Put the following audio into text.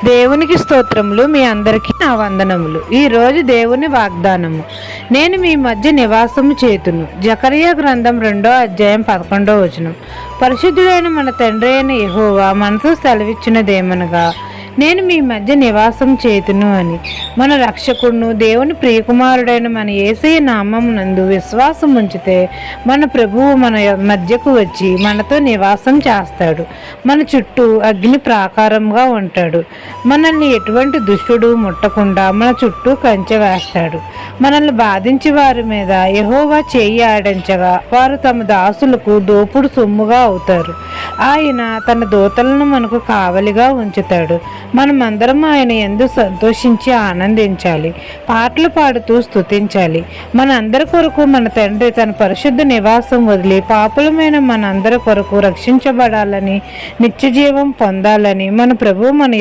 దేవునికి స్తోత్రములు. మీ అందరికీ నా వందనములు. ఈరోజు దేవుని వాగ్దానము. నేను మీ మధ్య నివాసము చేతును. జకరియా గ్రంథం 2వ అధ్యాయం 11వ వచనం. పరిశుద్ధుడైన మన తండ్రి అయిన యెహోవా మనసు సెలవిచ్చినదేమనగా, నేను మీ మధ్య నివాసం చేతును అని. మన రక్షకుడును దేవుని ప్రియకుమారుడైన మన యేసయ్య నామమునందు విశ్వాసం ఉంచితే మన ప్రభువు మన మధ్యకు వచ్చి మనతో నివాసం చేస్తాడు. మన చుట్టూ అగ్ని ప్రాకారంగా ఉంటాడు. మనల్ని ఎటువంటి దుష్టుడు ముట్టకుండా మన చుట్టూ కంచె వేస్తాడు. మనల్ని బాధించి వారి మీద యెహోవా చేయి ఆడించగా వారు తమ దాసులకు దోపుడు సొమ్ముగా అవుతారు. ఆయన తన దూతలను మనకు కావలిగా ఉంచుతాడు. మనమందరం ఆయన యందు సంతోషించి ఆనందించాలి, పాటలు పాడుతూ స్తుతించాలి. మనందరి కొరకు మన తండ్రి తన పరిశుద్ధ నివాసం వదిలి పాపులమైన మనందరి కొరకు రక్షించబడాలని, నిత్య జీవం పొందాలని మన ప్రభువు మన